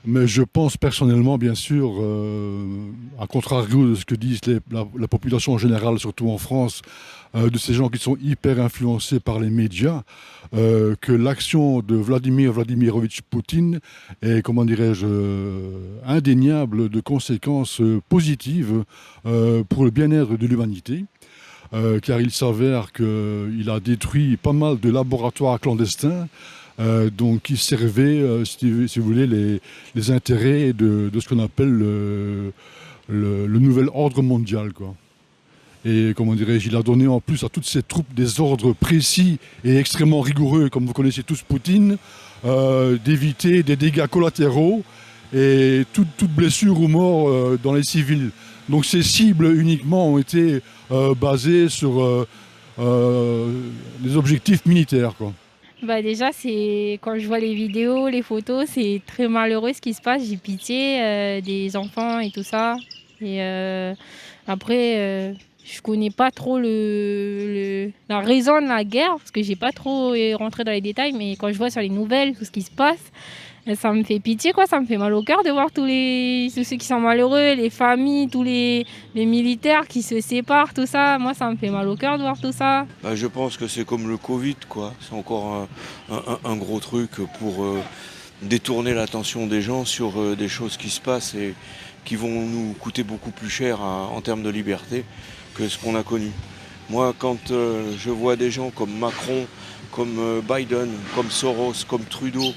Mais je pense personnellement, bien sûr, à contrario de ce que disent la population en général, surtout en France, de ces gens qui sont hyper influencés par les médias, que l'action de Vladimir Vladimirovitch Poutine est, comment dirais-je, indéniable de conséquences positives pour le bien-être de l'humanité. Car il s'avère qu'il a détruit pas mal de laboratoires clandestins, donc qui servaient, si vous voulez, les intérêts de ce qu'on appelle le nouvel ordre mondial, quoi. Et comment dirais-je, il a donné en plus à toutes ces troupes des ordres précis et extrêmement rigoureux, comme vous connaissez tous Poutine, d'éviter des dégâts collatéraux et toute blessure ou mort dans les civils. Donc ces cibles uniquement ont été basées sur des objectifs militaires, quoi. Bah déjà, c'est quand je vois les vidéos, les photos, c'est très malheureux ce qui se passe. J'ai pitié des enfants et tout ça. Et après, je connais pas trop la raison de la guerre parce que j'ai pas trop rentré dans les détails. Mais quand je vois sur les nouvelles tout ce qui se passe, ça me fait pitié, quoi. Ça me fait mal au cœur de voir tous ceux qui sont malheureux, les familles, les militaires qui se séparent, tout ça. Moi, ça me fait mal au cœur de voir tout ça. Bah, je pense que c'est comme le Covid, quoi. C'est encore un gros truc pour détourner l'attention des gens sur des choses qui se passent et qui vont nous coûter beaucoup plus cher en termes de liberté que ce qu'on a connu. Moi, quand je vois des gens comme Macron, comme Biden, comme Soros, comme Trudeau,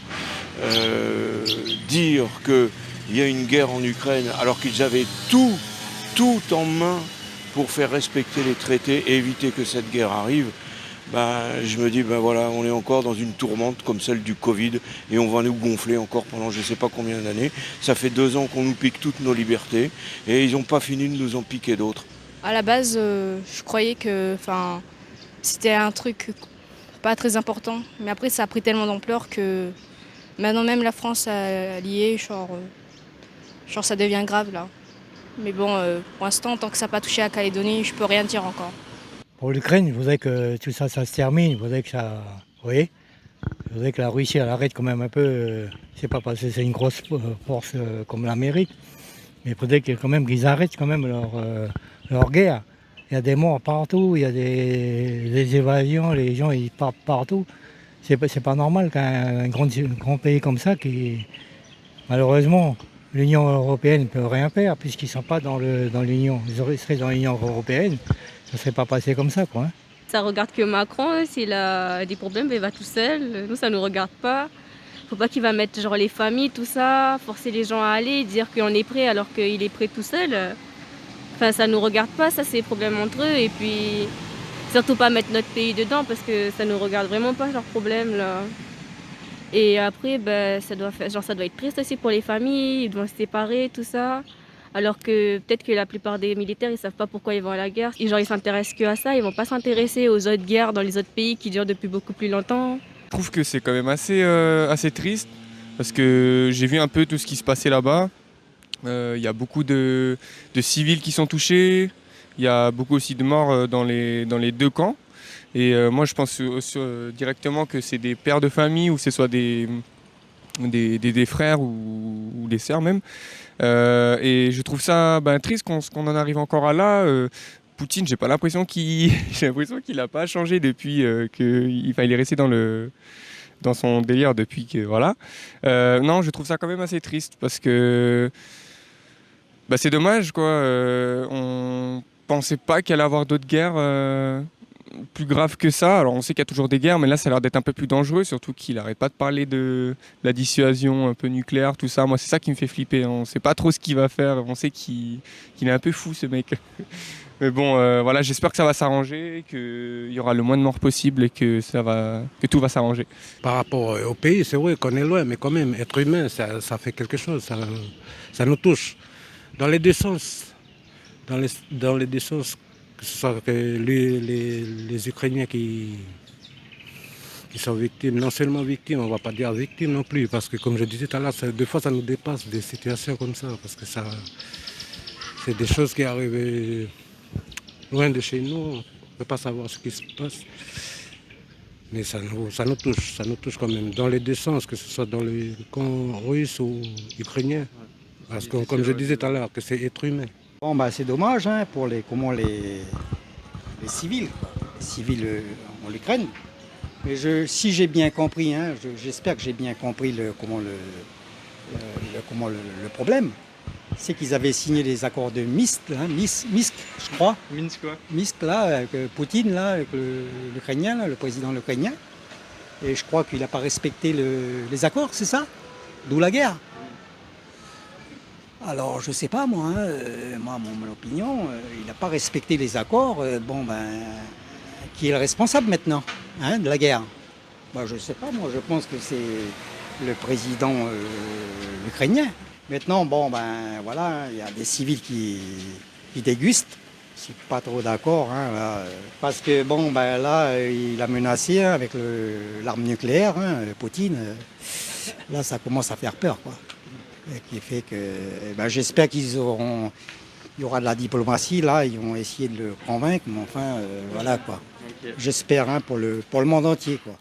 dire qu'il y a une guerre en Ukraine alors qu'ils avaient tout en main pour faire respecter les traités et éviter que cette guerre arrive, ben, je me dis, ben voilà, on est encore dans une tourmente comme celle du Covid et on va nous gonfler encore pendant je ne sais pas combien d'années. Ça fait 2 ans qu'on nous pique toutes nos libertés et ils n'ont pas fini de nous en piquer d'autres. À la base, je croyais que c'était un truc pas très important. Mais après, ça a pris tellement d'ampleur que maintenant même la France a lié, genre ça devient grave là. Mais bon, pour l'instant, tant que ça n'a pas touché à Calédonie, je peux rien dire encore. Pour l'Ukraine, il faudrait que tout ça, ça se termine. Il faudrait que ça. Vous voyez. Il faudrait que la Russie elle arrête quand même un peu. C'est pas parce que c'est une grosse force comme l'Amérique. Mais il faudrait quand même qu'ils arrêtent quand même leur guerre. Il y a des morts partout, il y a des évasions, les gens ils partent partout. C'est pas normal qu'un grand pays comme ça, qui malheureusement, l'Union européenne ne peut rien faire puisqu'ils ne sont pas dans l'Union. Ils seraient dans l'Union européenne, ça ne serait pas passé comme ça, quoi, hein. Ça regarde que Macron, s'il a des problèmes, ben, il va tout seul. Nous, ça ne nous regarde pas. Faut pas qu'il va mettre genre les familles, tout ça, forcer les gens à aller, dire qu'on est prêt alors qu'il est prêt tout seul. Enfin, ça nous regarde pas, ça c'est des problèmes entre eux. Et puis, surtout pas mettre notre pays dedans parce que ça nous regarde vraiment pas leurs problèmes là. Et après, ben, ça doit être triste aussi pour les familles, ils doivent se séparer, tout ça. Alors que peut-être que la plupart des militaires, ils savent pas pourquoi ils vont à la guerre. Et genre, ils s'intéressent que à ça, ils vont pas s'intéresser aux autres guerres dans les autres pays qui durent depuis beaucoup plus longtemps. Je trouve que c'est quand même assez triste parce que j'ai vu un peu tout ce qui se passait là-bas. Il y a beaucoup de civils qui sont touchés. Il y a beaucoup aussi de morts dans les deux camps. Et moi, je pense directement que c'est des pères de famille ou que ce soit des frères ou des sœurs même. Et je trouve ça triste qu'on en arrive encore à là. Poutine, j'ai pas l'impression j'ai l'impression qu'il n'a pas changé depuis il est resté dans son délire depuis que voilà. Non, je trouve ça quand même assez triste parce que c'est dommage quoi. On pensait pas qu'il allait y avoir d'autres guerres plus graves que ça. Alors on sait qu'il y a toujours des guerres, mais là ça a l'air d'être un peu plus dangereux, surtout qu'il n'arrête pas de parler de la dissuasion un peu nucléaire, tout ça. Moi c'est ça qui me fait flipper, hein. On sait pas trop ce qu'il va faire, on sait qu'il est un peu fou ce mec. Mais bon, voilà, j'espère que ça va s'arranger, qu'il y aura le moins de morts possible et que tout va s'arranger. Par rapport au pays, c'est vrai qu'on est loin, mais quand même, être humain, ça fait quelque chose, ça nous touche. Dans les deux sens, dans les deux sens, que ce soit que les Ukrainiens qui sont victimes, non seulement victimes, on ne va pas dire victimes non plus, parce que comme je disais tout à l'heure, des fois ça nous dépasse des situations comme ça, parce que c'est des choses qui arrivent loin de chez nous, on ne peut pas savoir ce qui se passe. Mais ça nous touche quand même, dans les deux sens, que ce soit dans le camp russe ou ukrainien. Parce que, comme je disais tout à l'heure, que c'est être humain. Bon, bah, c'est dommage hein, pour les civils, quoi. Les civils en Ukraine. Mais si j'ai bien compris, hein, j'espère que j'ai bien compris le problème, c'est qu'ils avaient signé les accords de Minsk, je crois. Minsk, quoi. Minsk, là, avec Poutine, là, avec l'Ukrainien, là, le président ukrainien. Et je crois qu'il n'a pas respecté les accords, c'est ça? D'où la guerre. Alors, je ne sais pas, moi, hein, mon opinion, il n'a pas respecté les accords. Qui est le responsable maintenant hein, de la guerre? Je ne sais pas, moi, je pense que c'est le président ukrainien. Maintenant, voilà, il y a des civils qui dégustent. Je ne suis pas trop d'accord, hein, là, parce que, là, il a menacé hein, avec l'arme nucléaire, hein, Poutine. Là, ça commence à faire peur, quoi. Et qui fait que, j'espère il y aura de la diplomatie, là, ils vont essayer de le convaincre, mais enfin, voilà, quoi. Ok. J'espère hein, pour le monde entier, quoi.